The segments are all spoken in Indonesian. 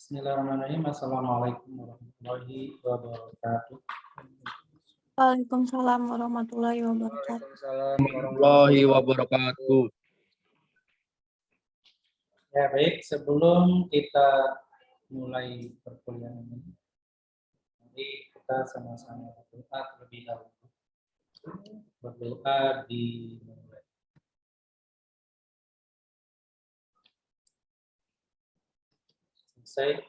Bismillahirrahmanirrahim. Assalamualaikum warahmatullahi wabarakatuh. Waalaikumsalam warahmatullahi wabarakatuh. Waalaikumsalam warahmatullahi wabarakatuh. Ya baik, sebelum kita mulai perkuliahan ini, mari kita sama-sama berdoa terlebih dahulu. Berdoa dimulai. Selesai.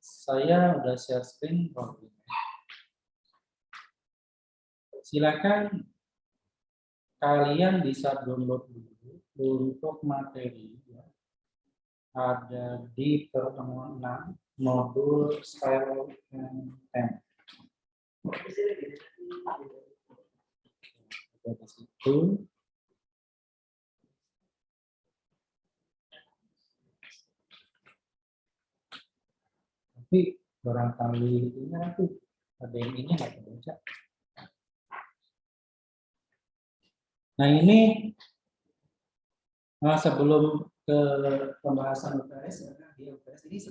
Saya udah share screen. Silakan kalian bisa download dulu untuk materi ya. Ada di pertemuan 6 modul style and temp. Ada di situ. Tapi barangkali ini nanti ada yang ini nggak kebaca. Nah ini sebelum ke pembahasan UTS, di UTS ini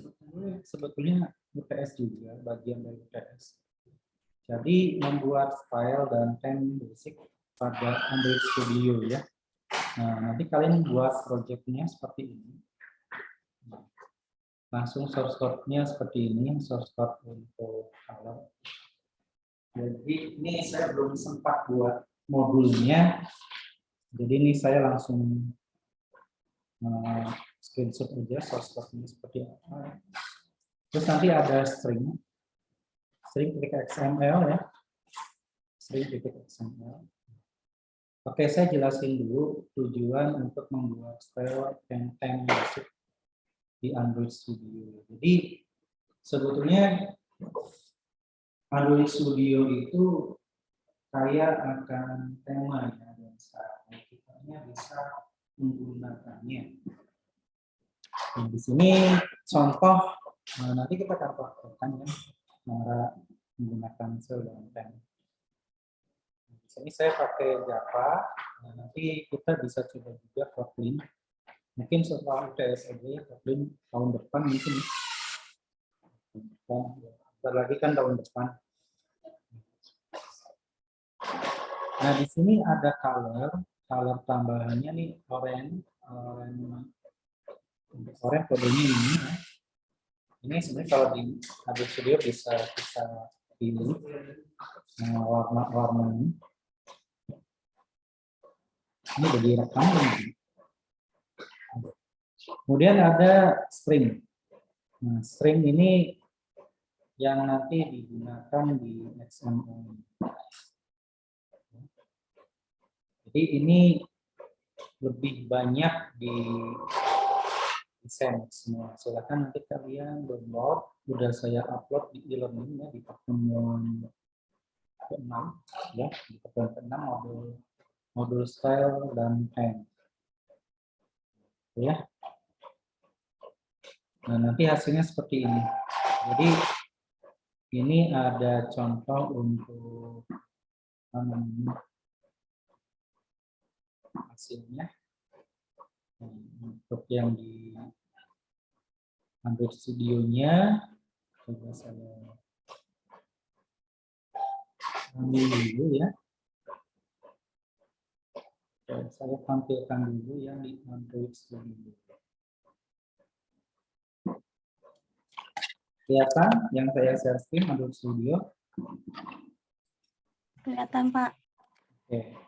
sebetulnya UTS juga bagian dari UTS. Jadi membuat file dan temp basic pada Android Studio ya. Nah nanti kalian buat projectnya seperti ini. Langsung source code-nya seperti ini, source code untuk color. Jadi ini saya belum sempat buat modulnya. Jadi ini saya langsung screenshot aja source code-nya seperti apa. Terus nanti ada string.xml ya. String.xml. Oke, saya jelasin dulu tujuan untuk membuat style and temp basic di Android Studio. Jadi sebetulnya Android Studio itu kaya akan tema ya, dan kita bisa menggunakannya. Nah, di sini contoh, nanti kita akan praktekkan ya cara menggunakan style dan temp. Di sini saya pakai Java. Nah, nanti kita bisa coba juga Kotlin. Mungkin setelah UTS aja, Kotlin tahun depan mungkin. Bentar lagi kan tahun depan. Nah di sini ada color tambahannya nih orange kodenya ini. Ya. Ini sebenarnya kalau di Adobe Studio bisa kita pilih warna-warna ini. Ini udah direkam ini. Kemudian ada string. Nah, string ini yang nanti digunakan di XML. Jadi ini lebih banyak di desain semua. Silakan nanti kalian download. Udah saya upload di e-learning ya di pertemuan ke-6 ya, di pertemuan ke-6 modul style dan temp. Ya. Nah, nanti hasilnya seperti ini. Jadi ini ada contoh untuk hasilnya. Untuk yang di Android Studio-nya coba saya ambil dulu ya. Saya tampilkan dulu yang di Android Studio. Kelihatan yang saya share screen Android Studio? Kelihatan, Pak. Oke.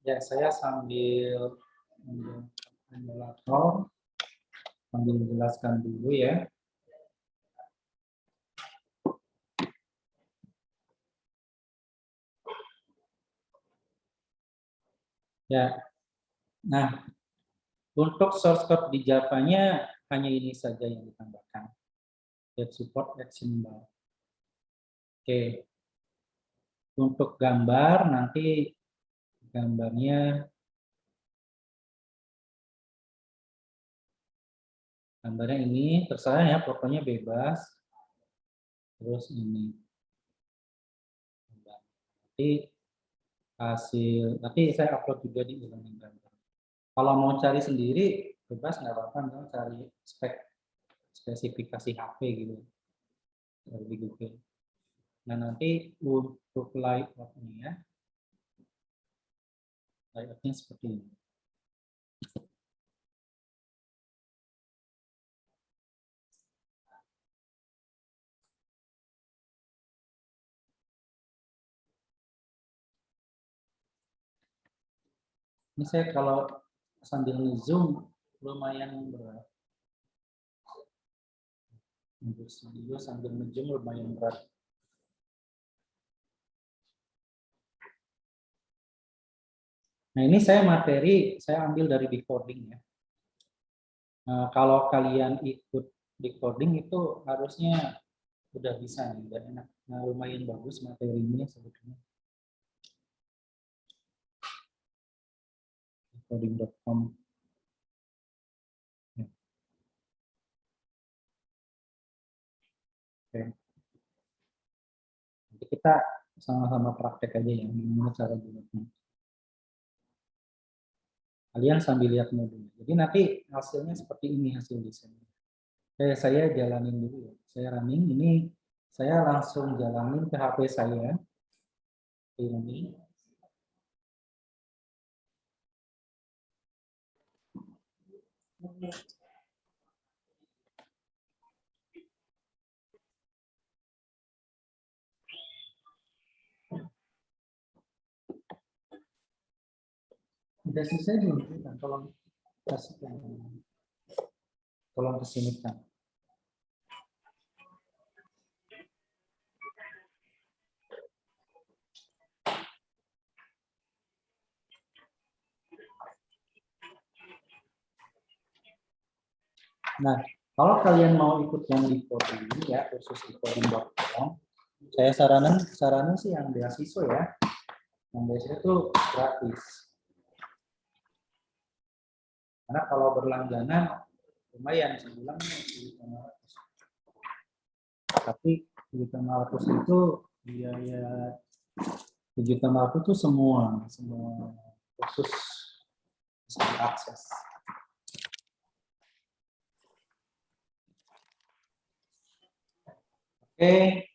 Ya, saya sambil emulator, sambil menjelaskan dulu ya. Ya, nah untuk source code di Java-nya hanya ini saja yang ditambahkan. Get support action bar. Oke. Untuk gambar nanti gambarnya Gambarnya ini terserah ya, pokoknya bebas. Terus ini. Nanti nanti saya upload juga di e-learning gambar. Kalau mau cari sendiri, bebas nggak apa-apa, misalnya cari spesifikasi HP gitu dari Google. Nah nanti untuk layoutnya, layoutnya seperti ini. Ini saya kalau sambil nge-zoom lumayan berat. Untuk studio sambil nge-zoom lumayan berat. Nah ini saya materi, saya ambil dari Decoding ya. Nah, kalau kalian ikut Decoding itu harusnya udah bisa nih, udah enak. Nah, lumayan bagus materinya sebetulnya. Decoding.com. Ya. Oke. Nanti kita sama-sama praktek aja ya, gimana cara buatnya. Kalian sambil lihat modulnya. Jadi nanti hasilnya seperti ini hasil desainnya. Saya jalanin dulu ya. Saya running, ini saya langsung jalanin ke HP saya. Ini. Udah selesai belum? Tolong kasihkan. Tolong kesinikan. Nah, kalau kalian mau ikut yang di coding ya, khusus di coding.com, saya saranin sih yang beasiswa ya. Yang beasiswa itu gratis. Karena kalau berlangganan lumayan sebulan tapi 7.500 itu biaya 7.500 itu semua khusus bisa diakses. Oke,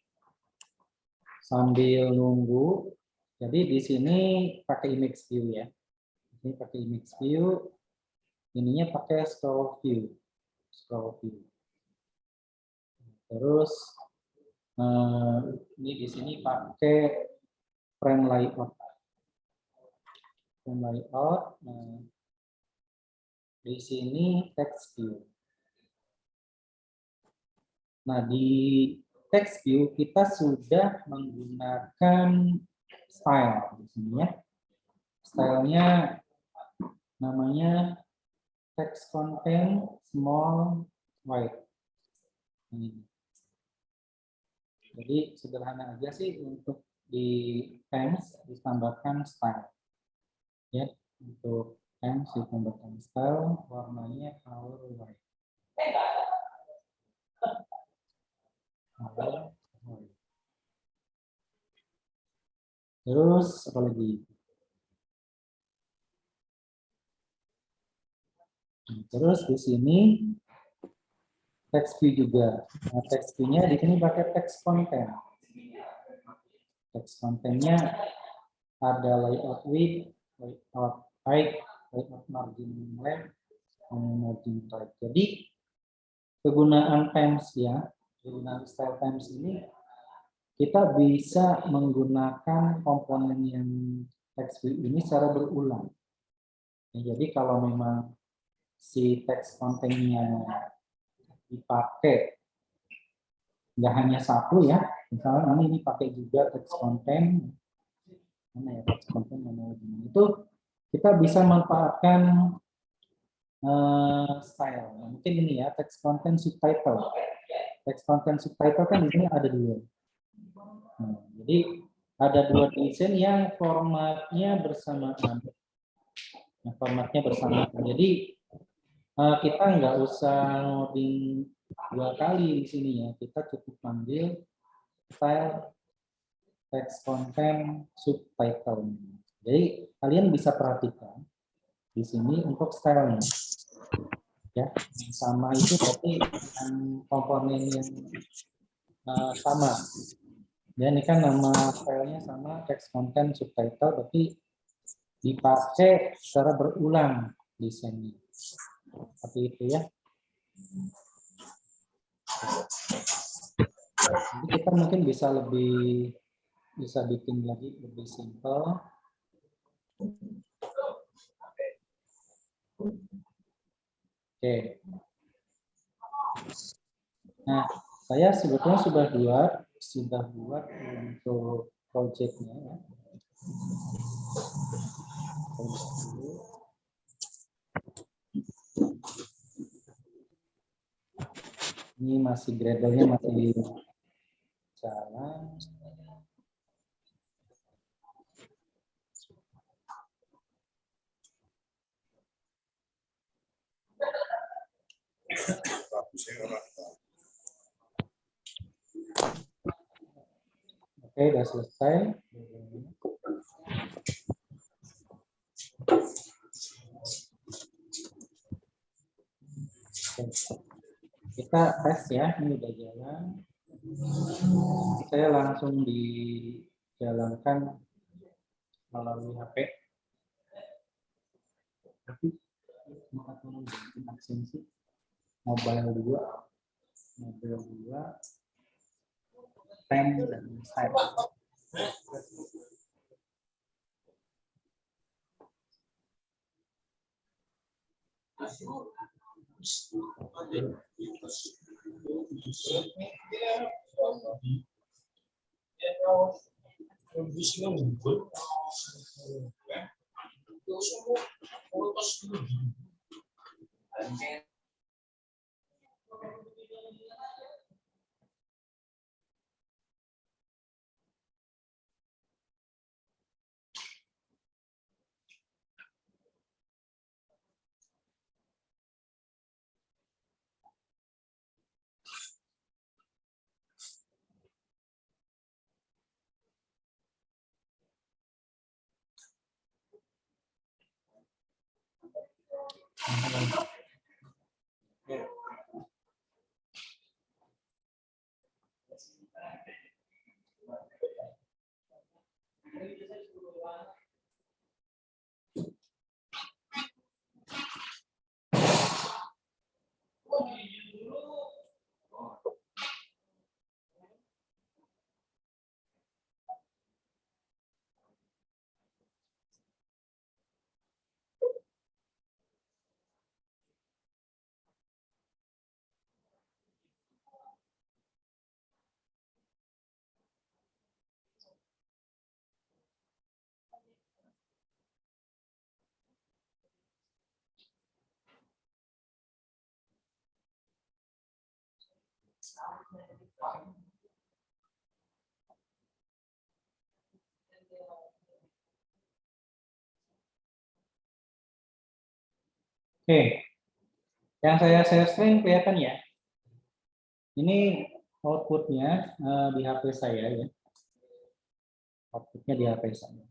sambil nunggu, jadi di sini pakai image view ya. Ini pakai image view, ininya pakai scroll view. Terus ini di sini pakai frame layout. Di sini text view. Nah, di text view kita sudah menggunakan style di sini ya. Stylenya namanya text content small white. Jadi sederhana aja sih untuk di themes ditambahkan style. Ya, untuk themes ditambahkan style, warnanya color white. Terus apa lagi? Terus di sini text view juga. Nah, text view-nya di sini pakai text content. Text content-nya ada layout width, layout height, layout margin left, margin right. Jadi kegunaan themes ya, kegunaan style themes ini kita bisa menggunakan komponen yang text view ini secara berulang. Ya, jadi kalau memang si text content-nya dipakai nggak hanya satu ya, misalnya ini dipakai juga text content, mana ya text content mana lagi, itu kita bisa manfaatkan style. Mungkin ini ya text content subtitle. Text content subtitle kan di sini ada dua. Nah, jadi ada dua desain yang formatnya bersamaan. Jadi Kita nggak usah ngoding 2 kali di sini ya. Kita cukup panggil style text content subtitle. Jadi kalian bisa perhatikan di sini untuk stylenya, ya. Sama itu berarti komponen yang sama. Ya, ini kan nama filenya sama, text content subtitle, tapi dipakai secara berulang desainnya. Seperti itu ya. Jadi kita mungkin bisa bikin lagi lebih simple. Oke. Nah, saya sebetulnya sudah buat untuk project-nya ya. Ini masih Gradle-nya masih jalan. Oke, udah selesai. Kita tes ya, ini udah jalan. Saya langsung dijalankan melalui HP. Tapi absensi mobile 2, pen dan style. Oke, yang saya share screen kelihatan ya. Ini outputnya di HP saya ya. Outputnya di HP saya.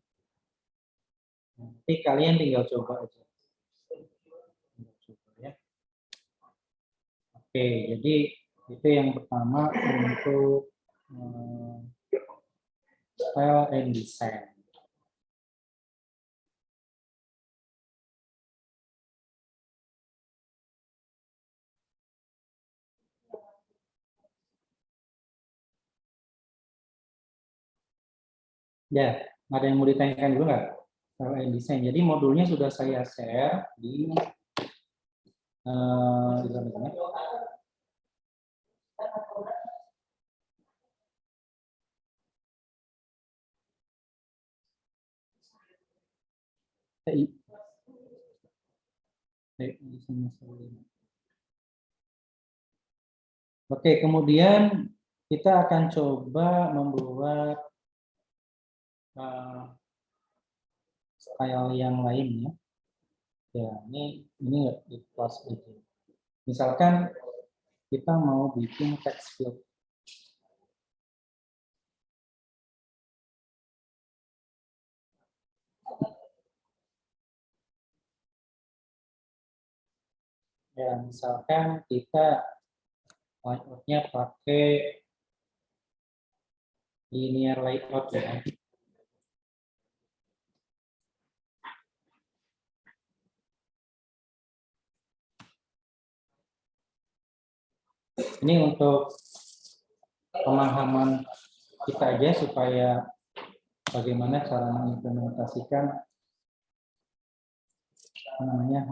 Nanti kalian tinggal coba aja. Coba ya. Oke, jadi itu yang pertama untuk style and design. Ya, ada yang mau ditanyakan dulu nggak? Style and design. Jadi modulnya sudah saya share di sana. Oke, kemudian kita akan coba membuat style yang lain ya. Ya, ini di kelas itu. Misalkan kita mau bikin text field. Ya, misalkan kita layout-nya pakai linear layout ya. Ini untuk pemahaman kita aja supaya bagaimana cara mengimplementasikan namanya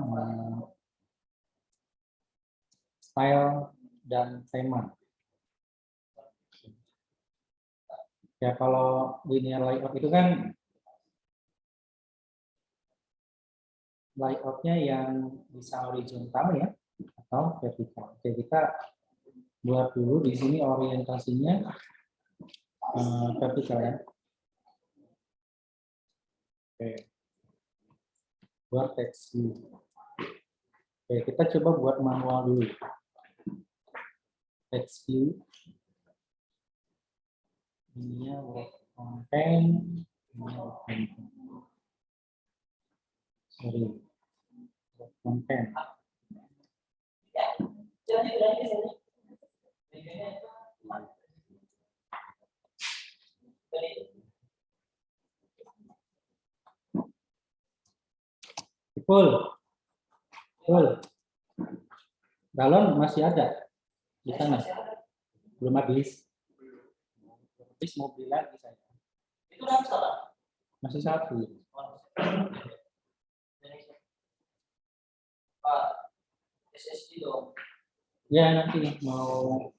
style dan tema. Ya kalau linear layout itu kan layoutnya yang bisa horizontal ya atau vertikal. Oke, kita buat dulu di sini orientasinya vertikal ya. Oke. Buat text view. Oke, kita coba buat manual dulu. Text view. Ini ya work content. Sorry. Work content. Full. Galon masih ada di sana. Belum habis. Habis mau beli lagi saya. Itu masih satu. SSD dong. Ya nanti mau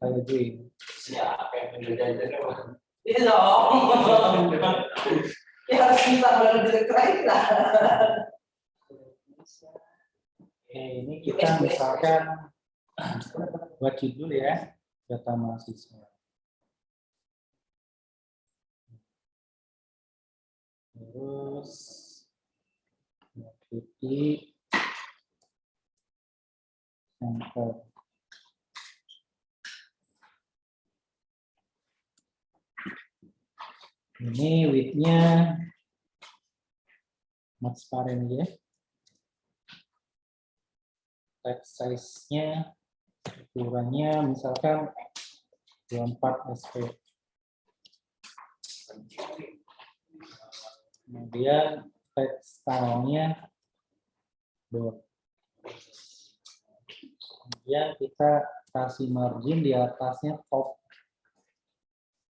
saya join. Siapa yang menjajarin? Itu dong. Ya harus minta kalau direktur lah. Ini kita misalkan buat judul ya, data mahasiswa. Terus titik center. Ini width-nya max parent ya. Text size-nya ukurannya misalkan 24 sp. Kemudian text style-nya bold. Kemudian kita kasih margin di atasnya top.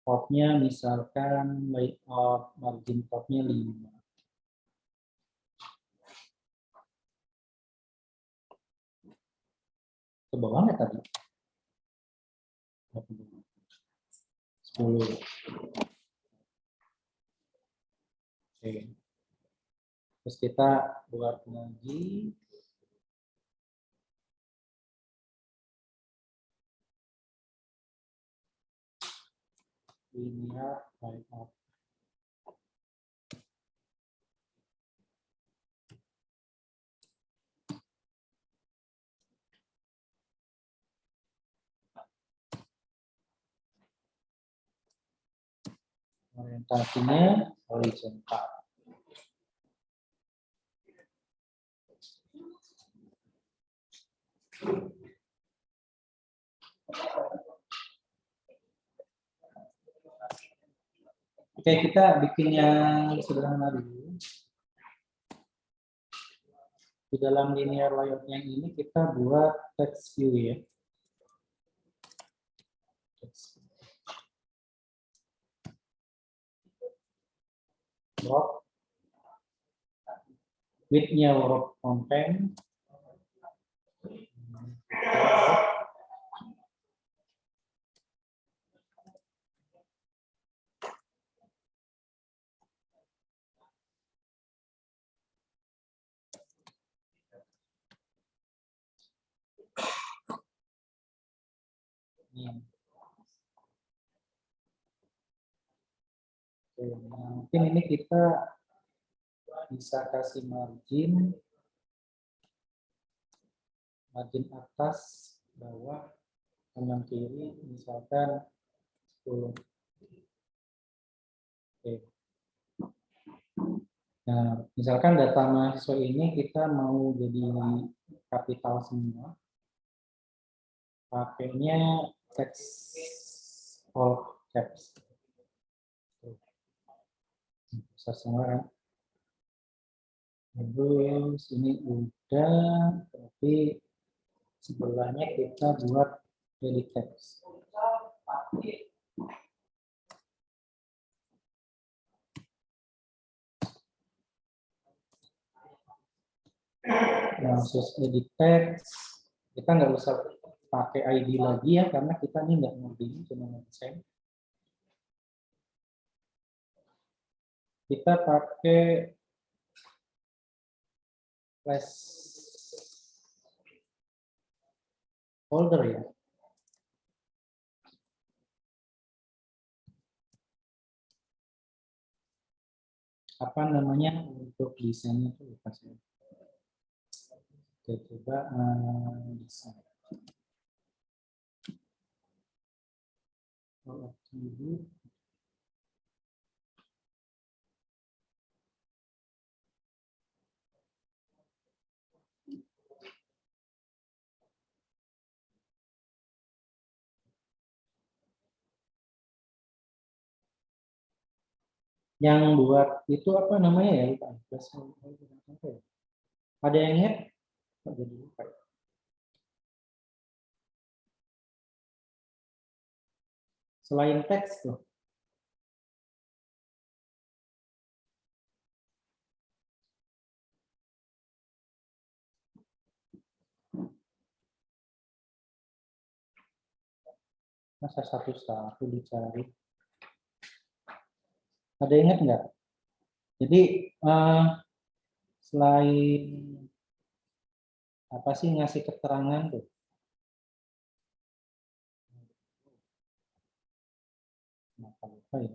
Top-nya misalkan layout margin top-nya 5. Ke bawah nggak tadi? 10. Oke. Terus kita buat lagi. Linear layout. Orientasinya horizontal. Oke, kita bikin yang sederhana dulu. Di dalam linear layout yang ini kita buat text view ya. Work. Width-nya work content. Oke, mungkin ini kita bisa kasih margin margin atas, bawah, kanan kiri, misalkan 10. Oke. Nah, misalkan data mahasiswa ini kita mau jadi kapital semua, pakainya text all caps. Bisa semua kan? Terus ini udah, tapi sebelahnya kita buat edit text. Nah, khusus edit text, kita nggak usah pakai ID lagi ya, karena kita ini nggak ngoding, cuma ngedesain. Kita pakai placeholder ya. Apa namanya untuk desainnya itu lupa saya. Oke, coba desain. Yang buat itu apa namanya ya? Lupa. Ada yang ingat? Jadi lupa. Selain teks tuh. Masa satu-satu dicari. Ada yang ingat nggak? Jadi selain apa sih ngasih keterangan tuh? Kenapa lupa ya?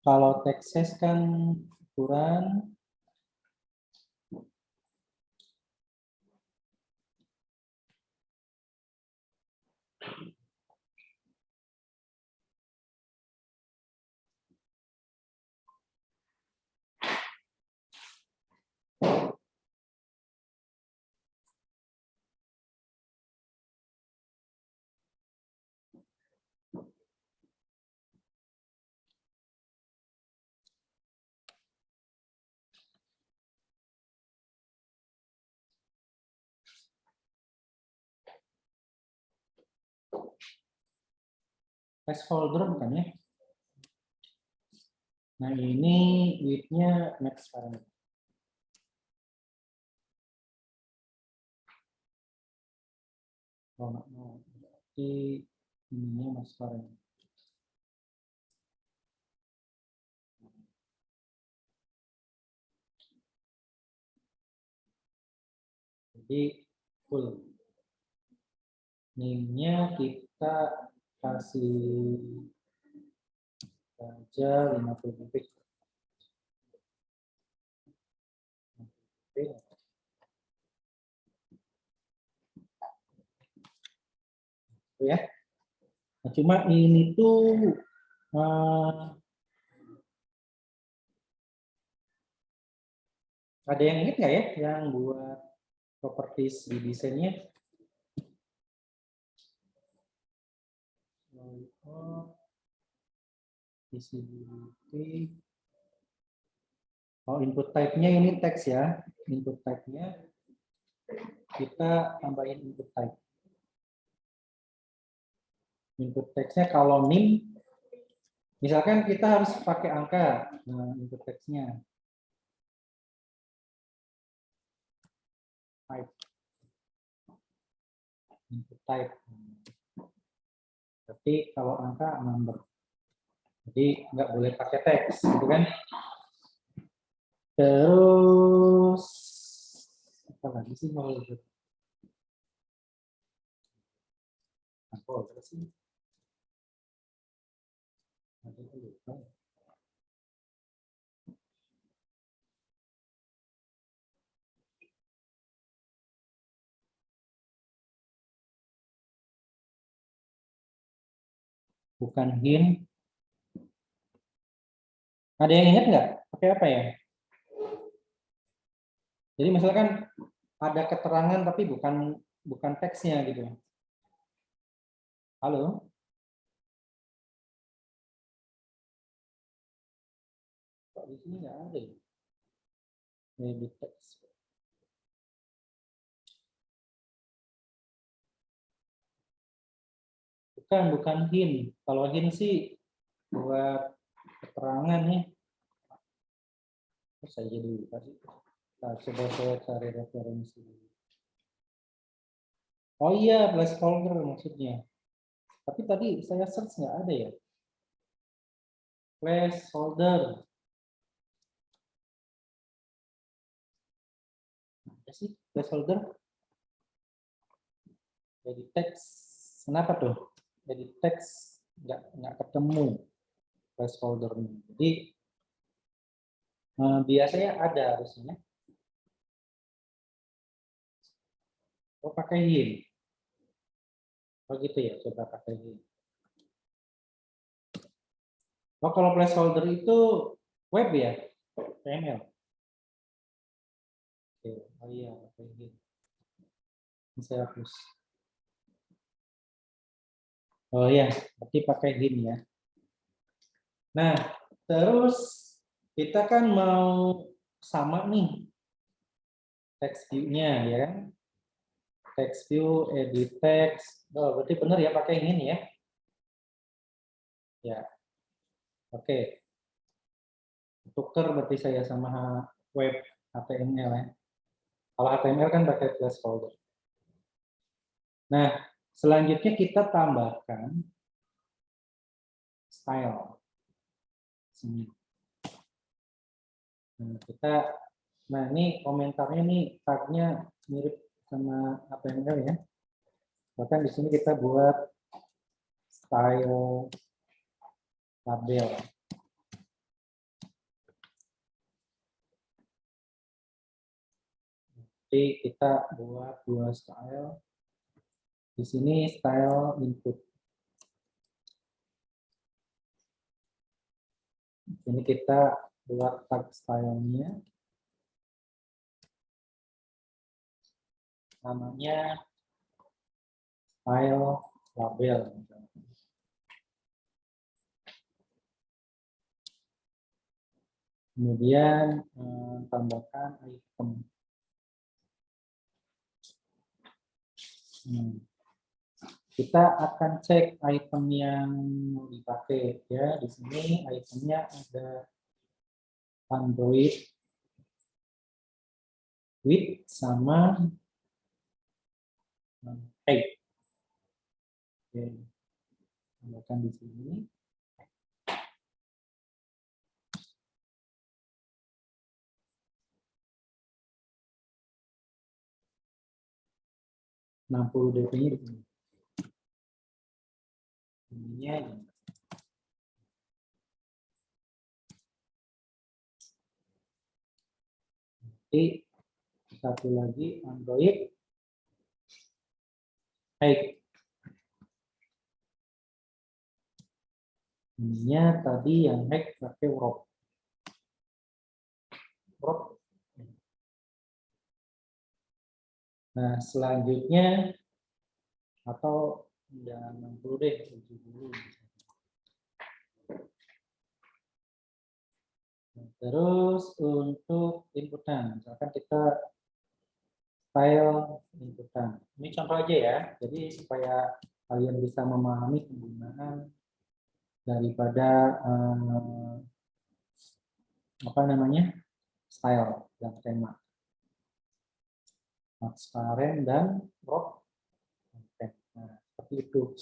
Kalau Texas kan ukuran placeholder bukan ya? Nah ini width-nya max parameter. Oh, nggak mau. Berarti ininya max parameter. Jadi full. Name-nya kita kasih aja 50 detik. Ya. Nah, cuma ini tuh ada yang ingat nggak ya yang buat properties di desainnya? Visibility. Oh, input type-nya ini teks ya. Input type-nya kita tambahin input type. Input text-nya kalau nim, misalkan kita harus pakai angka, nah, input text-nya. Type. Input type. Berarti kalau angka number. Jadi nggak boleh pakai teks, gitu kan? Terus apa lagi sih mau lihat? Apa sih? Ada yang lupa. Bukan hint. Ada yang ingat nggak? Pakai apa ya? Jadi misalkan ada keterangan tapi bukan teksnya gitu. Halo? Kok di sini nggak ada ya? Maybe text. Bukan hint. Kalau hint sih buat keterangan nih. Terus saya dulu tadi. Nah, coba saya cari referensi. Oh iya, placeholder maksudnya. Tapi tadi saya search nggak ada ya. Placeholder. Ada sih placeholder. Jadi teks. Kenapa tuh? Jadi teks nggak ketemu placeholdernya. Jadi biasanya ada harusnya. Oh pakai hint. Oh gitu ya, coba pakai hint. Oh kalau placeholder itu web ya, HTML. Oke. Oh iya, pakai hint. Ini saya hapus. Oh iya, berarti pakai hint ya. Nah, terus kita kan mau sama nih text view-nya ya kan? Text view, edit text. Oh, berarti benar ya pakai hint ya. Ya, oke. Tuker berarti saya sama web HTML ya. Kalau HTML kan pakai placeholder. Nah, selanjutnya kita tambahkan style. Sini. Nah, ini komentarnya nih tagnya mirip sama HTML ya. Bahkan di sini kita buat style label. Jadi kita buat dua style. Di sini style input. Ini kita buat tag stylenya. Namanya style label. Kemudian tambahkan item. Kita akan cek item yang mau dipakai ya. Di sini itemnya ada Android with sama type. Oke. Tambahkan di sini. DP-nya di sini. Ininya nanti satu lagi Android type. Ininya tadi yang hack pakai wrap. Nah, selanjutnya atau jangan 60 deh, 70. Nah, terus untuk inputan, misalkan kita style inputan. Ini contoh aja ya, jadi supaya kalian bisa memahami penggunaan daripada apa namanya style dan tema. Transparent dan wrap. Nah, seperti itu.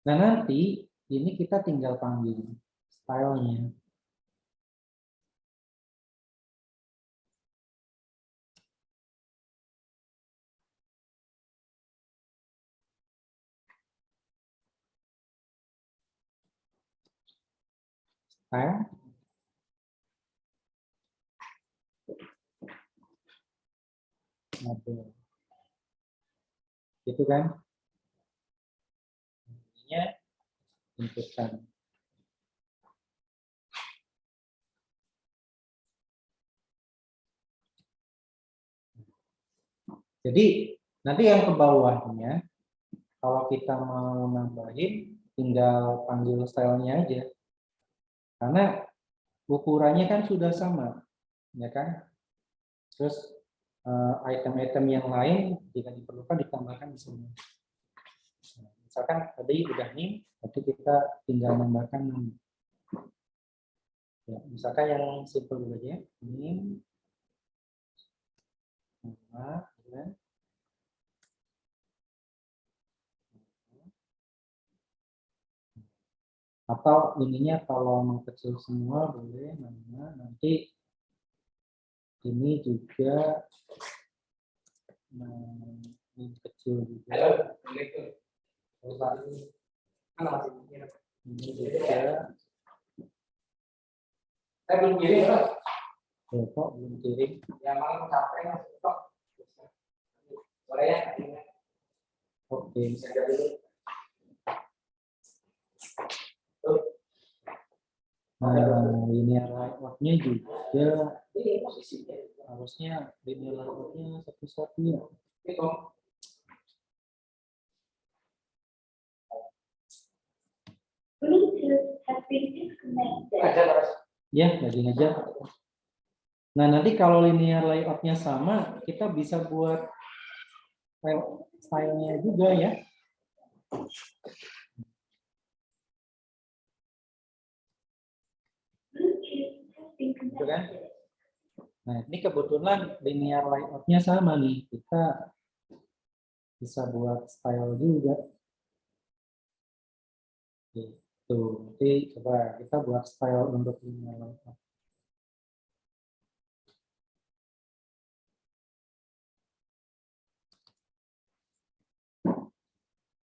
Nah, nanti ini kita tinggal panggil stylenya. Style. Model. Gitu kan? Ininya inputkan. Jadi nanti yang ke bawahnya, kalau kita mau nambahin, tinggal panggil stylenya aja. Karena ukurannya kan sudah sama, ya kan? Terus item-item yang lain jika diperlukan ditambahkan di sini. Nah, misalkan tadi udah nim, berarti kita tinggal menambahkan nim. Ya, misalkan yang simple dulu aja, nim, nama, ya. Atau ininya kalau mau kecil semua boleh, nama, nanti ini juga ini kecil juga. Ini juga. Saya belum kirim, kok belum kirim. Ya malam capek kok. Boleh ya? Oke. Nah, linear layout-nya juga harusnya linear layout-nya satu-satu ya. Ya, lagi ngajar. Nah, nanti kalau linear layout-nya sama, kita bisa buat style-nya juga ya. Gitu kan? Nah, ini kebetulan linear layout-nya sama nih. Kita bisa buat style juga. Gitu. Nanti coba kita buat style untuk linear layout.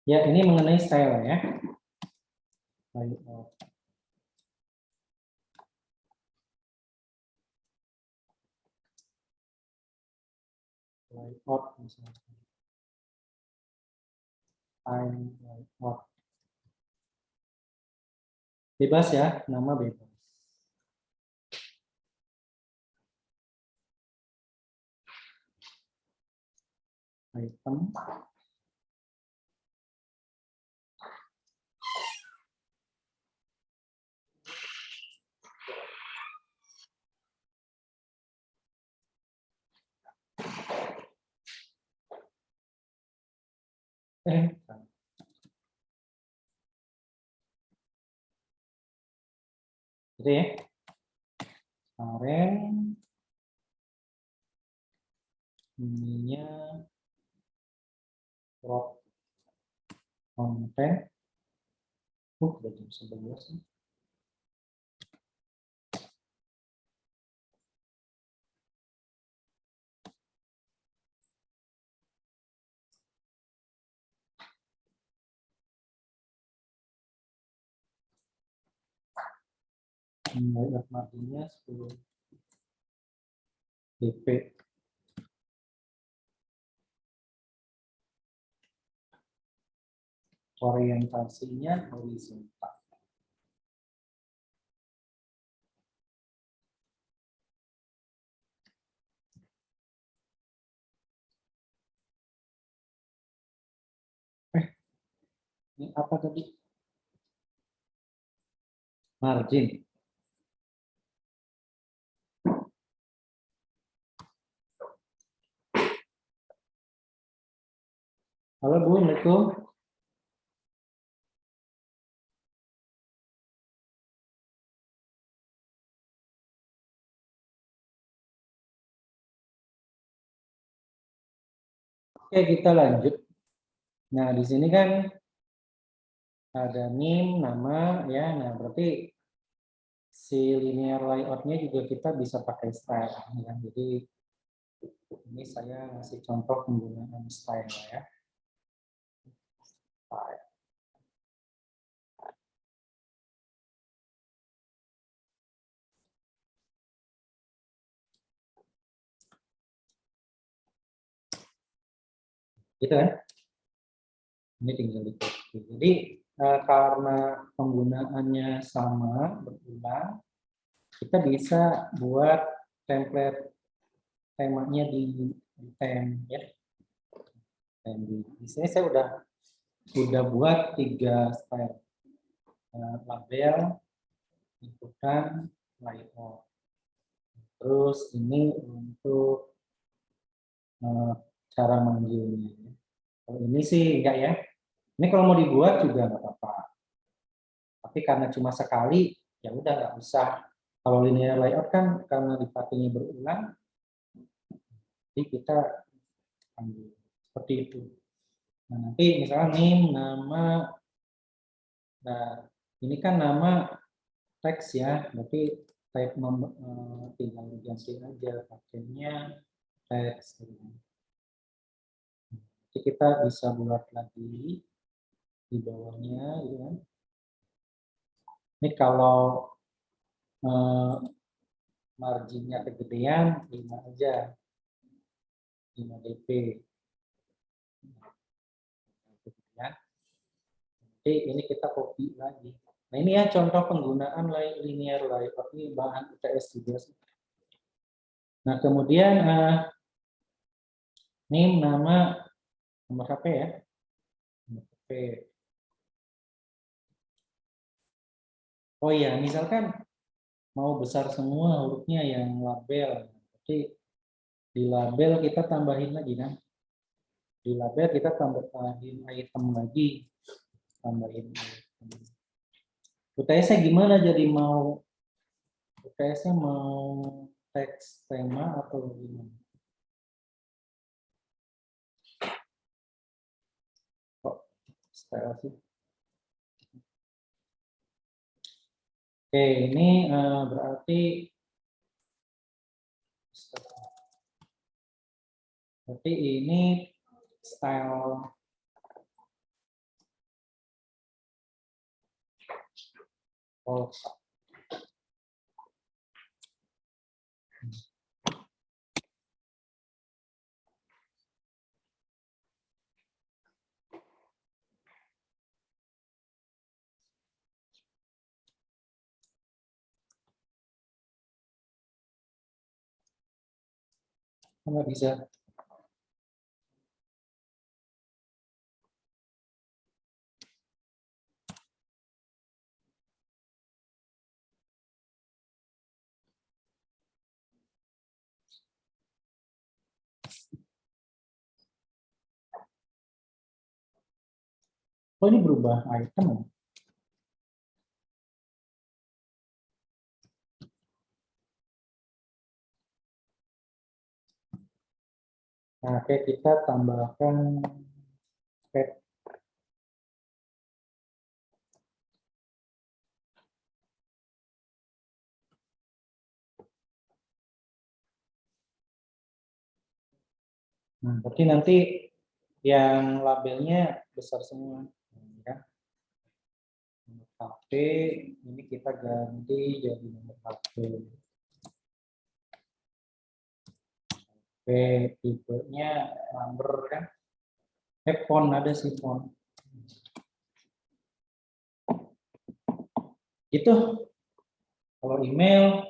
Ya, ini mengenai style ya. Layout. Layout misalnya. Time layout. Bebas ya, nama bebas. Item. Gitu ya. Kemarin ininya crop konten. Udah jam 11 nih. Layout marginnya 10 dp. Orientasinya horizontal. Ini apa tadi? Margin. Halo Bu, Assalamualaikum. Oke, kita lanjut. Nah, di sini kan ada NIM, nama, ya. Nah, berarti si linear layout-nya juga kita bisa pakai style. Ya. Jadi, ini saya ngasih contoh penggunaan style ya. Style. Gitu kan? Ini tinggal di copy. Jadi karena penggunaannya sama berulang, kita bisa buat template temanya di tem ya. Di sini saya udah buat 3 style. Label, liputan, layout. Terus ini untuk cara manggilnya. Kalau ini sih enggak ya. Ini kalau mau dibuat juga nggak apa-apa. Tapi karena cuma sekali, ya udah nggak usah. Kalau linear layout kan karena dipakainya berulang, jadi kita ambil seperti itu. Nah, nanti misalnya name, nama, nah ini kan nama teks ya, berarti type nomor tinggal diganti aja pakainya teks. Jadi kita bisa buat lagi di bawahnya, ya. Ini kalau marginnya kegedean 5 aja, 5 dp. Ya. Jadi ini kita copy lagi. Nah ini ya contoh penggunaan linear layout, ini bahan UTS juga sih. Nah kemudian name, nama, nomor HP ya. Nomor HP. Oh iya, misalkan mau besar semua hurufnya yang label. Jadi di label kita tambahin lagi kan. Di label kita tambahin item lagi. Tambahin item. UTS-nya gimana, jadi mau UTS-nya mau teks tema atau gimana? Kok style sih? Oke, ini berarti ini style Polsa. Nggak bisa. Oh ini berubah item. Nah, oke, kita tambahkan pet. Nah, berarti nanti yang labelnya besar semua. Ya. Nomor HP, ini kita ganti jadi nomor HP. Tipenya number kan. Font ada sih font. Itu kalau email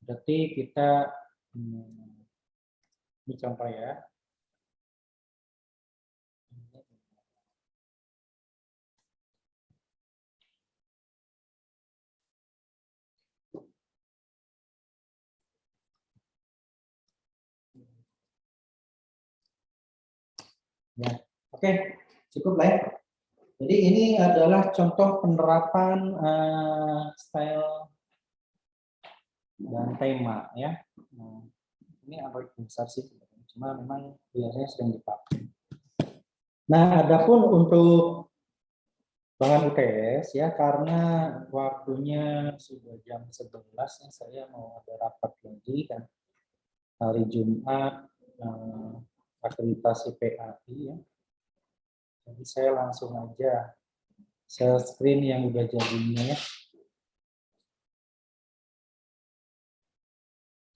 berarti kita ini contoh ya. Ya, oke, cukup lah ya. Jadi ini adalah contoh penerapan style dan tema ya. Nah, ini Android besar sih, cuma memang biasanya sering dipakai. Nah, adapun untuk bahan UTS ya, karena waktunya sudah jam 11 nih, saya mau ada rapat lagi kan hari Jumat akreditasi PAI ya. Jadi saya langsung aja share screen yang udah jadinya ya.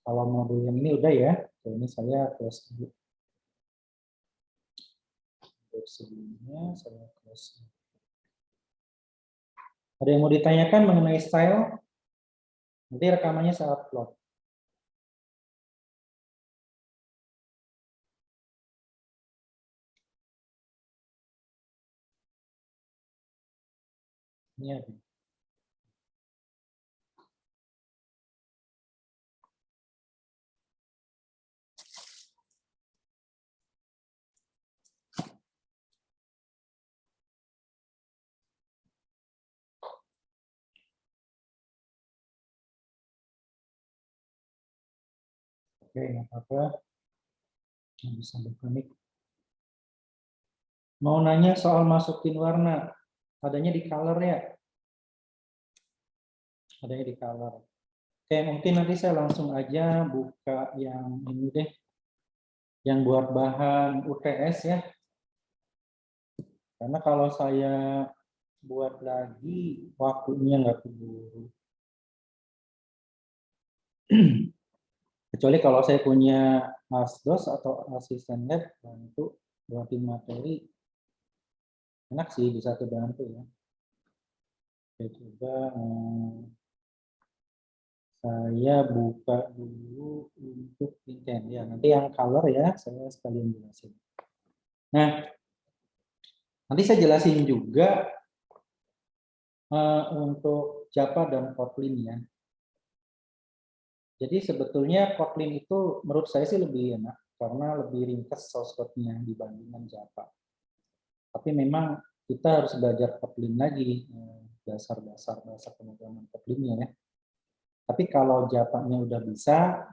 Kalau modul yang ini udah ya, ini saya close dulu. Sebelumnya saya close. Ada yang mau ditanyakan mengenai style? Nanti rekamannya saya upload. Ini ada. Oke, nggak apa-apa. Bisa buka mic. Mau nanya soal masukin warna, adanya di color ya? Adanya di color. Oke, mungkin nanti saya langsung aja buka yang ini deh, yang buat bahan UTS ya. Karena kalau saya buat lagi, waktunya nggak keburu. Kecuali kalau saya punya asdos atau asisten lab untuk buatin materi, enak sih bisa kebantu ya. Oke, coba saya buka dulu untuk intent ya. Nanti yang color ya saya sekalian jelasin. Nah, nanti saya jelasin juga untuk Java dan Kotlin ya. Jadi sebetulnya Kotlin itu menurut saya sih lebih enak karena lebih ringkas source code-nya dibandingkan Java. Tapi memang kita harus belajar Kotlin lagi, dasar-dasar bahasa pemrograman Kotlin-nya ya. Tapi kalau Java-nya udah bisa,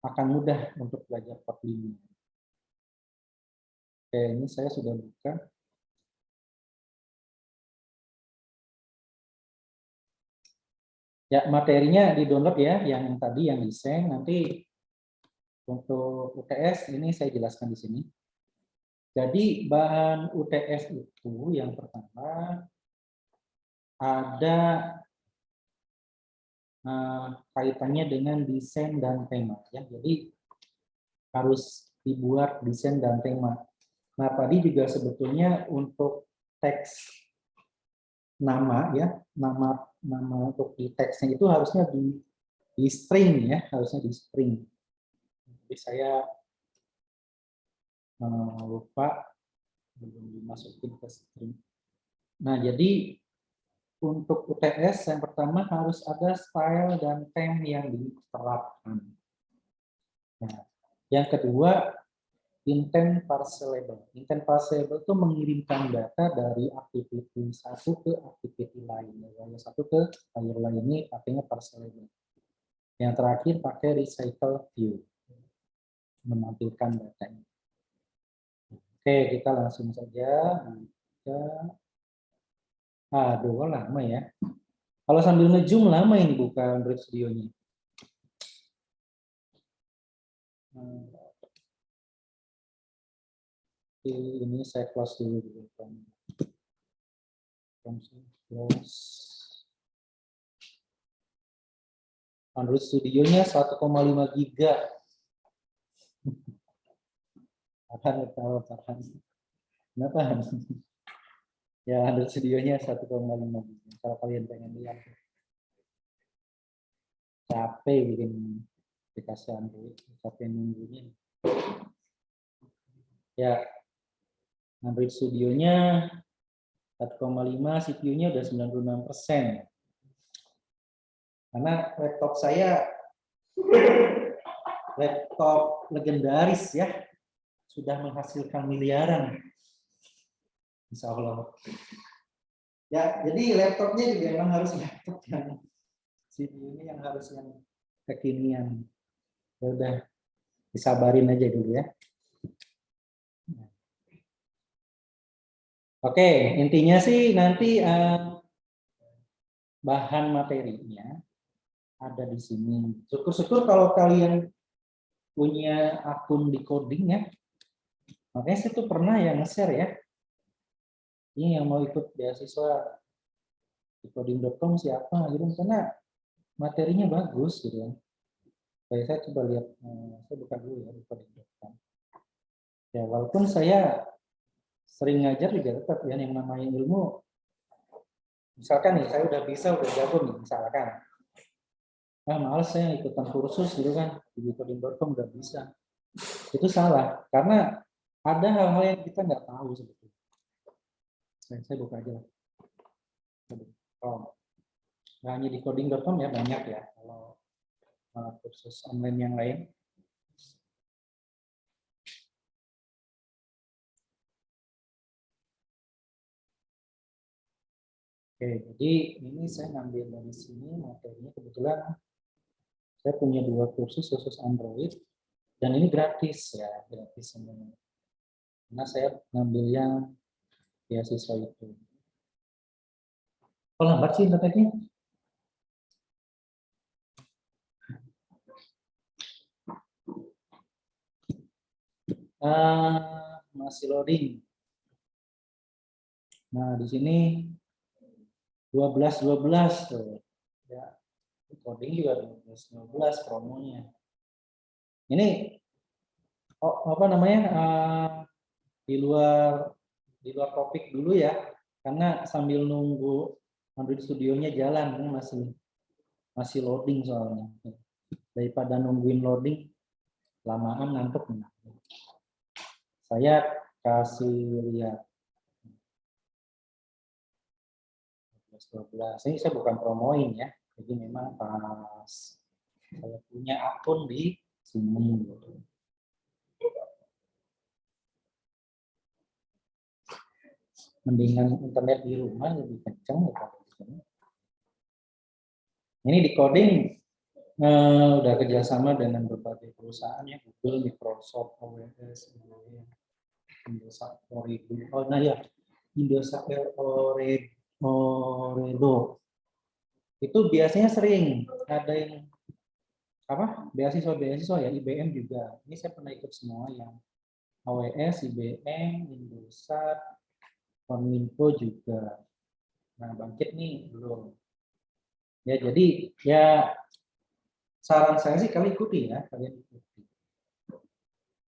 akan mudah untuk belajar Kotlin. Oke, ini saya sudah buka. Ya, materinya di-download ya, yang tadi yang desain. Nanti untuk UTS ini saya jelaskan di sini. Jadi bahan UTS itu yang pertama ada kaitannya dengan desain dan tema ya. Jadi harus dibuat desain dan tema. Nah, tadi juga sebetulnya untuk teks nama ya, nama untuk di teksnya itu harusnya di string ya, harusnya di string. Jadi saya lupa belum dimasukin ke string. Nah, jadi untuk UTS yang pertama harus ada style dan theme yang diterapkan. Nah, yang kedua intent parcelable. Intent parcelable itu mengirimkan data dari activity satu ke activity lain. Layer satu ke layer lain, ini pakainya parcelable. Yang terakhir pakai recycle view, menampilkan datanya. Oke, kita langsung saja buka. Aduh, lama ya. Kalau sambil nge-zoom lama ini buka Android Studio-nya. Ini saya close dulu. Close. Android Studio-nya 1,5 giga. Tahan. Kenapa? Ya, Android Studio-nya 1,5 giga. Kalau kalian pengen lihat. Capek bikin aplikasi Android, capek nunggunya. Ya, Android Studio-nya 1,5, CPU-nya udah 96%. Karena laptop saya laptop legendaris ya, sudah menghasilkan miliaran. Insya Allah. Ya, jadi laptopnya juga memang harus laptop yang CPU-nya yang harus yang kekinian. Ya udah, disabarin aja dulu ya. Oke, intinya sih nanti bahan materinya ada di sini. Syukur-syukur kalau kalian punya akun di coding ya. Makanya saya tuh pernah ya nge-share ya. Ini yang mau ikut beasiswa di coding.com siapa gitu, karena materinya bagus gitu ya. Saya coba lihat, saya buka dulu ya di coding.com. Ya walaupun saya sering ngajar juga tetap ya yang namanya ilmu. Misalkan nih saya udah jago nih misalkan. Males saya ikutan kursus gitu kan di coding.com nggak bisa. Itu salah karena ada hal-hal yang kita nggak tahu sebetulnya. Saya buka aja lah. Oh, nggak hanya di coding.com ya banyak ya kalau kursus online yang lain. Oke, jadi ini saya ngambil dari sini materinya, kebetulan saya punya 2 kursus khusus Android dan ini gratis ya, gratis semuanya. Karena saya ngambil yang beasiswa itu. Oh lambat sih internetnya. Masih loading. Nah di sini 12 tuh. Ya, coding juga 12 promonya. Ini apa namanya di luar topik dulu ya, karena sambil nunggu Android Studio-nya jalan ini masih loading soalnya. Daripada nungguin loading lamaan ngantuk. Saya kasih lihat 12. Ini saya bukan promoin ya. Jadi memang pas saya punya akun di sini. Mendingan internet di rumah lebih kencang daripada di sini. Ini di coding udah kerjasama dengan berbagai perusahaan ya, Google, Microsoft, AWS, Indosat Oredo. Oh nah ya, Indosat Oredo. Itu biasanya sering ada yang apa beasiswa ya, IBM juga. Ini saya pernah ikut semua yang AWS, IBM, Indosat, Kominfo juga. Nah Bangkit nih belum. Ya jadi ya saran saya sih kalian ikuti ya, kalian ikuti.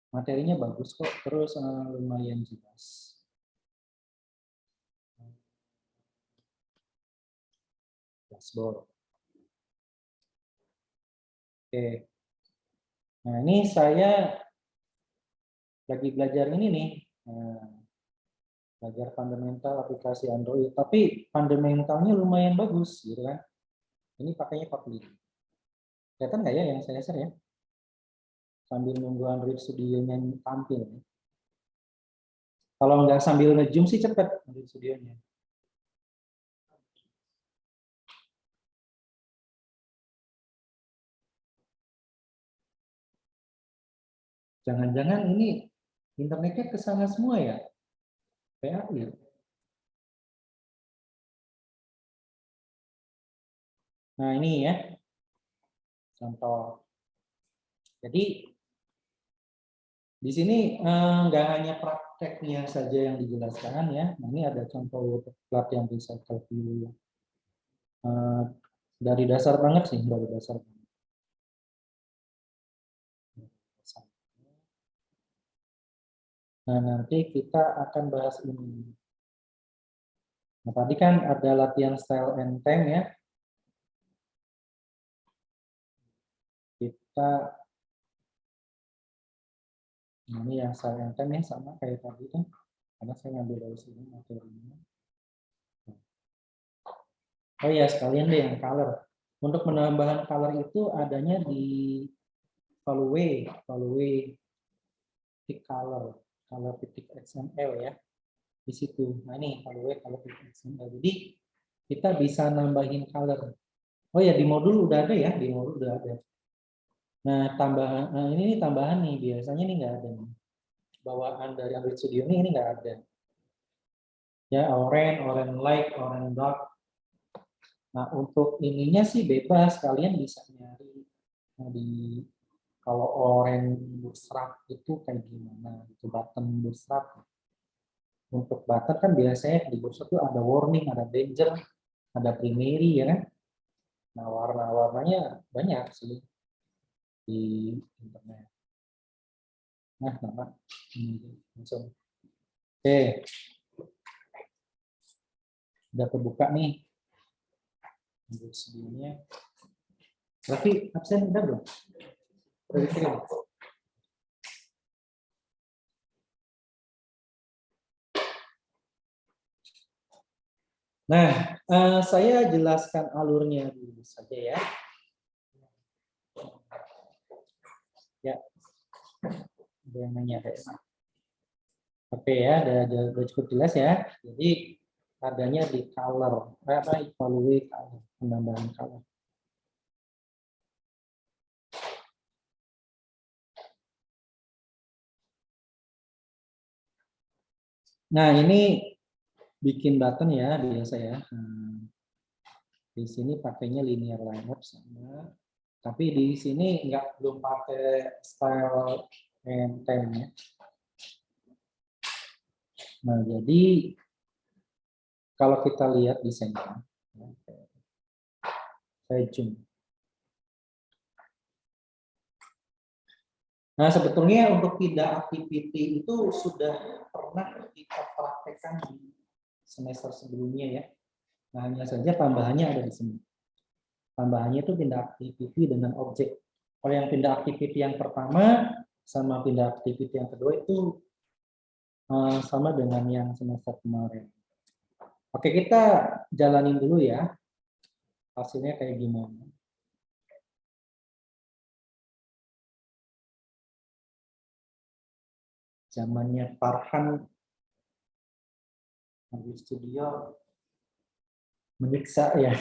Materinya bagus kok, terus lumayan jelas. Dashboard. Oke. Nah ini saya lagi belajar ini nih. Belajar fundamental aplikasi Android, tapi fundamentalnya lumayan bagus gitu kan. Ini pakainya Kotlin. Kelihatan nggak ya yang saya share ya? Sambil nunggu Android Studio-nya tampil. Kalau nggak sambil nge-zoom sih cepat Android Studio-nya. Jangan-jangan ini internetnya ke sana semua ya? PAI. Nah ini ya, contoh. Jadi di sini nggak hanya prakteknya saja yang dijelaskan ya. Nah, ini ada contoh plat yang bisa review dari dasar banget sih, dari dasar banget. Nah, nanti kita akan bahas ini. Nah, tadi kan ada latihan style and time ya. Kita ini yang style and time ya sama kayak tadi kan. Karena saya ngambil dari sini materinya. Oh ya, sekalian deh yang color. Untuk penambahan color itu adanya di Value titik color titik XML ya. Di situ. Nah ini Value color titik XML. Jadi kita bisa nambahin color. Oh ya di modul udah ada ya, di modul udah ada. Nah tambahan, ini tambahan nih biasanya ini nggak ada. Bawaan dari Android Studio ini nggak ada. Ya, orange light, orange dark. Nah, untuk ininya sih bebas, kalian bisa nyari di kalau orange bootstrap itu kayak gimana gitu, button bootstrap. Untuk button kan biasanya di bootstrap itu ada warning, ada danger, ada primary ya kan. Nah, warna-warnanya banyak sih di internet. Nah, ini langsung. Oke, udah kebuka nih. Sebelumnya. Raffi, absen udah belum? Udah dikirim? Nah, saya jelaskan alurnya dulu saja ya. Ya, ada yang nanya. Oke ya, udah cukup jelas ya. Jadi adanya di color, evaluate color, penambahan color. Nah, ini bikin button ya biasa ya. Di sini pakainya linear lineup sama, tapi di sini belum pakai style and time ya. Nah, jadi kalau kita lihat desainnya, saya zoom. Nah, sebetulnya untuk pindah activity itu sudah pernah kita praktekkan di semester sebelumnya ya. Nah, hanya saja tambahannya ada di sini. Tambahannya itu pindah activity dengan objek. Kalau yang pindah activity yang pertama sama pindah activity yang kedua itu sama dengan yang semester kemarin. Oke, kita jalanin dulu ya. Hasilnya kayak gimana. Zamannya Farhan di studio menyiksa ya.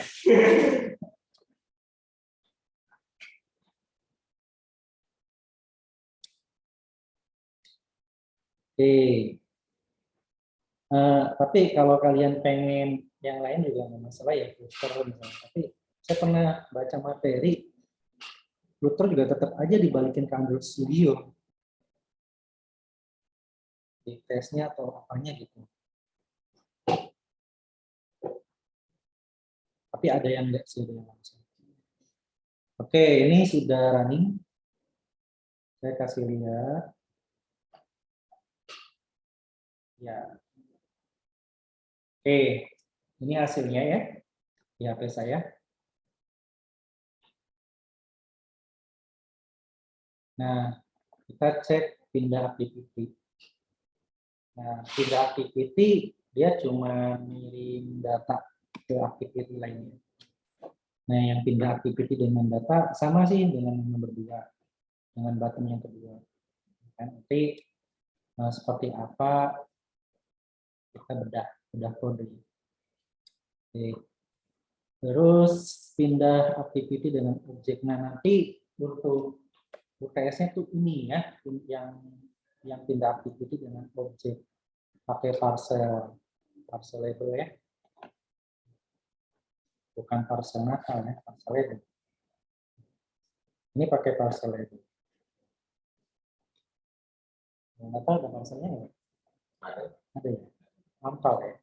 Oke. Tapi kalau kalian pengen yang lain juga nggak masalah ya, Flutter misalnya. Tapi saya pernah baca materi, Flutter juga tetap aja dibalikin ke Android Studio. Di tesnya atau apanya gitu. Tapi ada yang nggak sih, ada yang langsung. Oke, ini sudah running. Saya kasih lihat. Ya. Oke, ini hasilnya ya di HP saya. Nah, kita cek pindah activity. Nah, pindah activity dia cuma ngirim data ke activity lainnya. Nah, yang pindah activity dengan data sama sih dengan nomor 2, dengan button yang kedua. Nanti seperti apa kita bedah kode. Oke. Terus pindah activity dengan objek. Nah, nanti untuk UTS-nya tuh ini ya, yang pindah activity dengan objek pakai parcel label ya, bukan parcel nakal ya, parcel label. Ini pakai parcel label. Nakal ada parcelnya ya? Ada ya, angkal ya.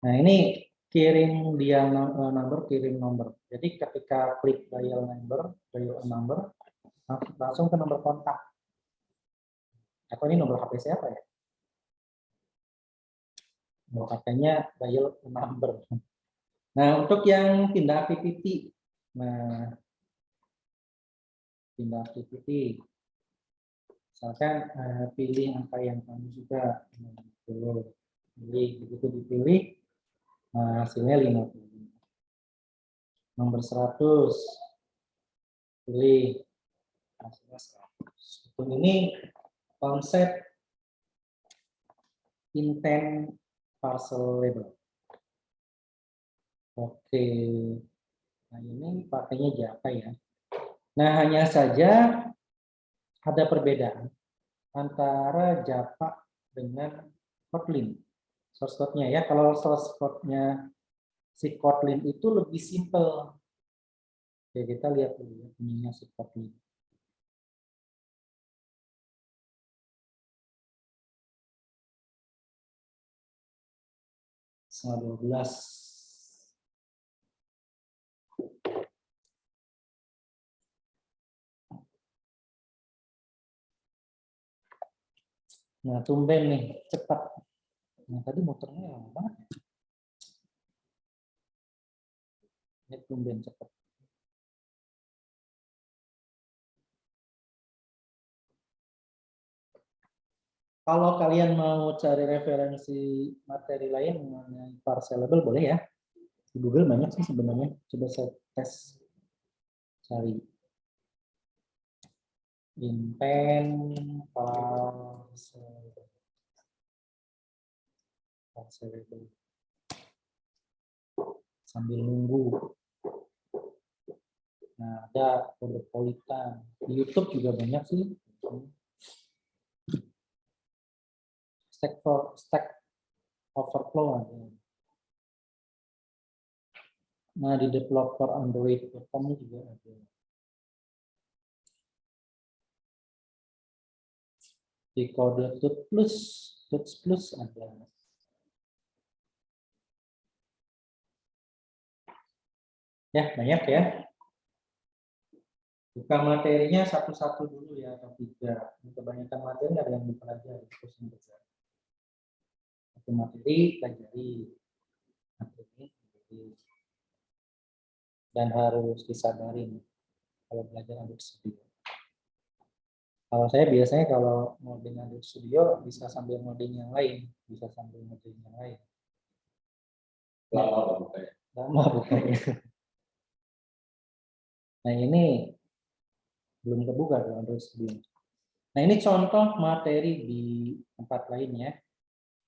Nah, ini kirim dia number, kirim nomor. Jadi ketika klik dial number, langsung ke nomor kontak. Atau ini nomor HP siapa ya? Nomor HP-nya dial number. Nah, untuk yang pindah activity, nah pindah activity, misalkan pilih angka yang kamu suka, pilih, begitu dipilih, hasilnya 50. Nomor 100, pilih, hasilnya 100. Ini konsep intent parcel label. Oke, nah ini pakainya Java ya. Nah, hanya saja ada perbedaan antara Java dengan Kotlin. source code-nya ya. Kalau source code-nya si Kotlin itu lebih simple. Oke, kita lihat dulu ya ininya si Kotlin. Setengah 12. Nah, tumben nih, cepat. Nah, tadi motornya lama banget. Ini tumben cepat. Kalau kalian mau cari referensi materi lain mengenai parcelable boleh ya. Di Google banyak sih sebenarnya. Coba saya tes cari. Inpen parcelable. Sambil nunggu. Nah, ada Cosmopolitan. Di YouTube juga banyak sih. Stack Overflow ada. Nah, di developer Android.com juga ada. Di kode Tuts Plus ada. Ya, banyak ya. Buka materinya satu-satu dulu ya, atau 3. Kebanyakan materi ada yang dipelajari. Satu materi, pelajari. Dan harus disadarin kalau belajar Android Studio. Kalau saya biasanya kalau ngoding Android Studio bisa sambil ngoding yang lain, bisa sambil ngoding yang lain. Lama bukanya. Nah, ini belum kebuka tuh Android Studio. Nah, ini contoh materi di tempat lain ya.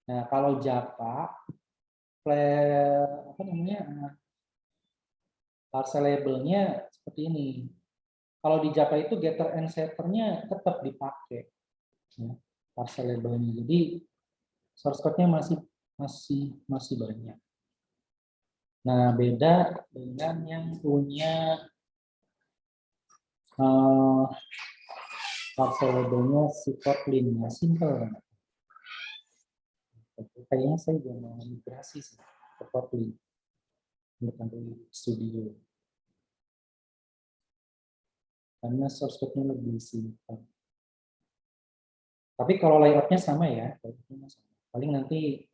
Nah, kalau Java, apa namanya, parcelable-nya seperti ini. Kalau di Java itu getter and setter-nya tetap dipakai, ya, parcelable-nya. Jadi source code-nya masih banyak. Nah, beda dengan yang punya parcelable-nya si Kotlin-nya simple. Kayaknya saya juga mau migrasi sih ke Kotlin untuk Android Studio. Karena source code-nya lebih simple. Tapi kalau layout-nya sama ya, paling nanti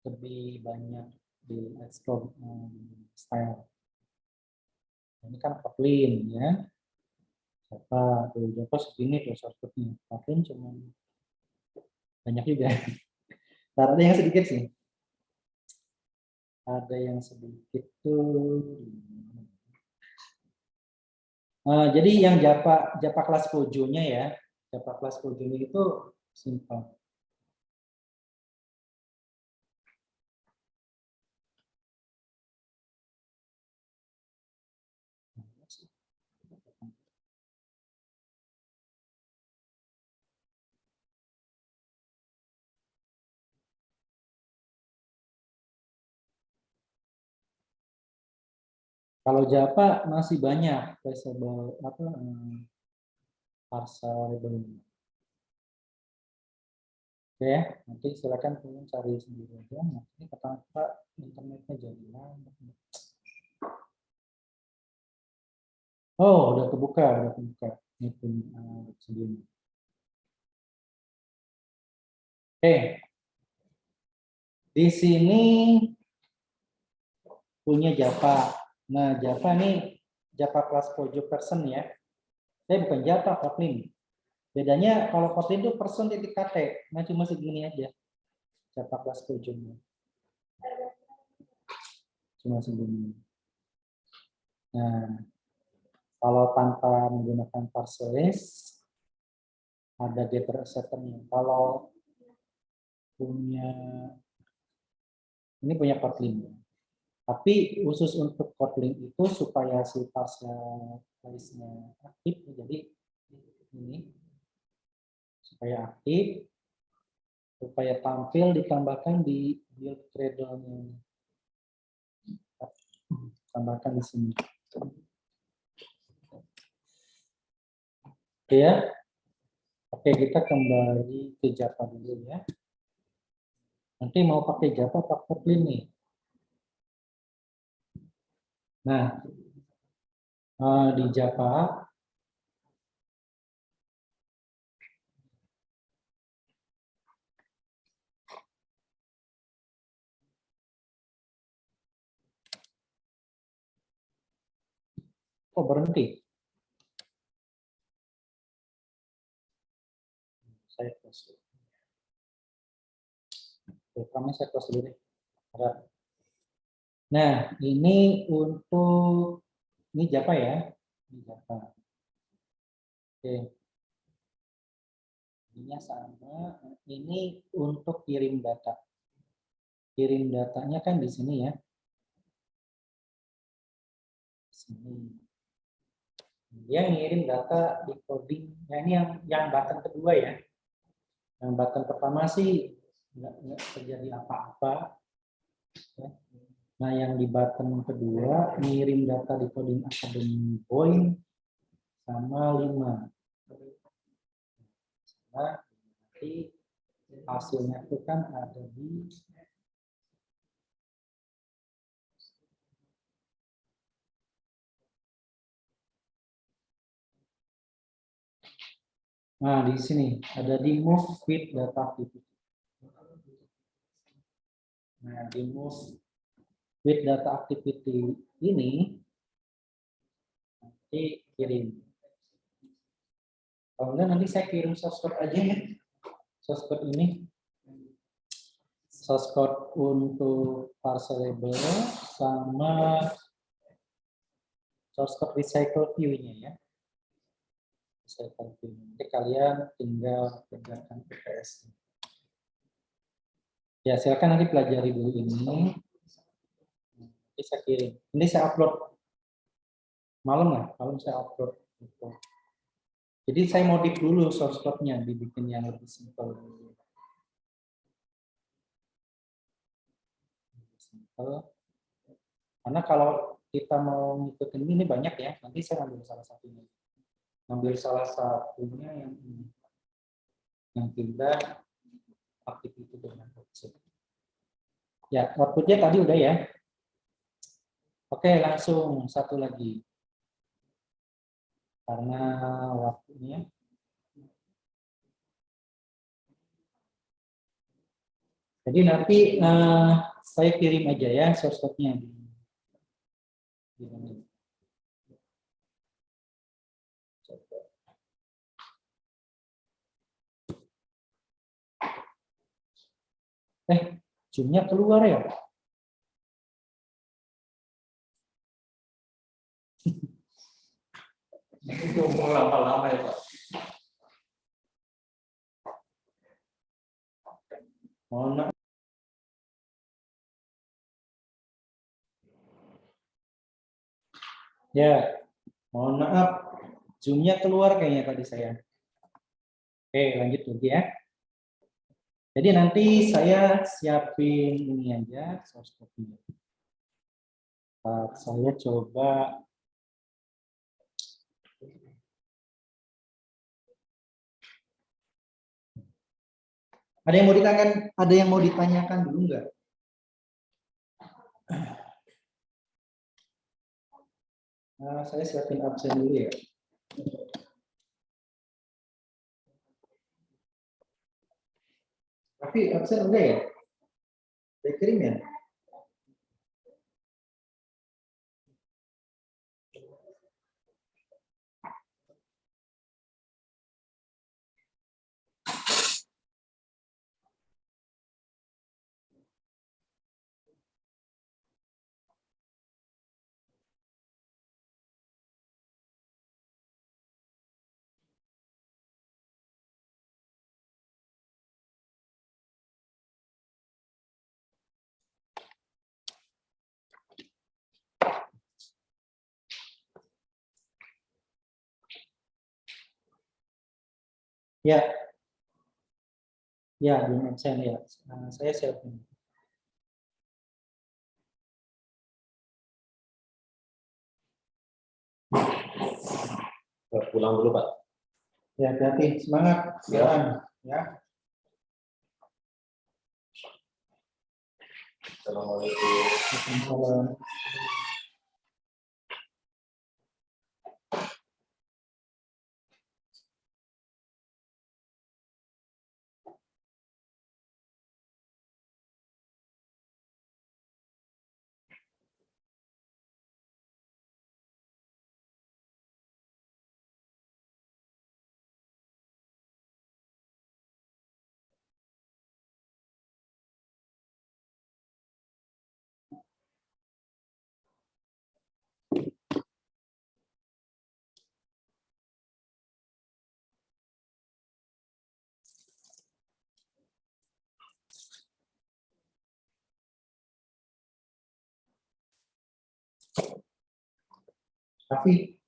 lebih banyak di explore style. Ini kan Kotlin ya. Java segini tuh source code-nya. Kotlin cuma banyak juga. Ada yang sedikit sih. Ada yang sedikit tuh. Jadi yang Java kelas Pojo-nya ya, Java kelas Pojo-nya itu simple. Kalau Java masih banyak traceable parcelable. Oke, nanti silakan kalian cari sendiri aja. Nanti kata internetnya jadi lambat. Oh, udah kebuka. Ini punya sendiri. Oke, di sini punya Java. Nah, Java nih Java kelas Pojo person ya. Saya bukan Java, Kotlin. Bedanya kalau Kotlin itu person.kt. Nah, cuma segini aja. Java kelas Pojo. Cuma segini. Nah, kalau tanpa menggunakan parselis, ada getter setternya. Kalau ini punya Kotlin. Tapi khusus untuk Kotlin itu supaya si parselisnya aktif, jadi ini supaya aktif supaya tampil ditambahkan di build Gradle-nya. Tambahkan di sini. Oke ya. Oke, kita kembali ke Java dulu ya. Nanti mau pakai Java apa Kotlin nih? Nah, di Java kok berhenti? Saya close. Programnya saya close dulu deh. Nah, ini untuk ini Java ya. Ini Java. Oke. Ini sama. Ini untuk kirim data. Kirim datanya kan di sini ya. Sini. Dia ngirim data di coding. Nah, ini yang button kedua ya. Yang button pertama sih nggak terjadi apa-apa. Ya. Nah, yang di button kedua ngirim data di coding academy point sama 5. Nah, nanti hasilnya itu kan ada di nah di sini ada di move with data activity. Nah, di move with data activity ini nanti kirim. Kalau enggak nanti saya kirim source code aja ya. Source code ini. Source code untuk parserable sama source code recycle view-nya ya. Recycle view. Nanti kalian tinggal kerjakan PPS. Ya, silakan nanti pelajari dulu ini. Nanti saya kirim. Ini saya upload malam lah, malam saya upload. Jadi saya modif dulu source code-nya, dibikin yang lebih simpel. Karena kalau kita mau ngikutin ini banyak ya, nanti saya ambil salah satunya. Ambil salah satunya yang ini. Yang kita aktiviti dengan objek. Ya, outputnya tadi udah ya. Oke, langsung satu lagi. Karena waktunya. Jadi nanti saya kirim aja ya source code-nya. Zoom-nya keluar ya? Ngomong lama-lama ya Pak. Mohon maaf. Ya, mohon maaf. Zoom-nya keluar kayaknya tadi saya. Oke, lanjut lagi ya. Jadi nanti saya siapin ini aja source code-nya. Saya coba ada yang mau ditanyakan dulu enggak? Saya siapin absen dulu ya. Tapi absen udah ya? Saya kirim ya? Ya. Ya, belum absen ya. Saya siapin. Pulang dulu, Pak. Ya, hati-hati. Semangat. Jalan. Ya. Assalamualaikum. Waalaikumsalam. Raffi.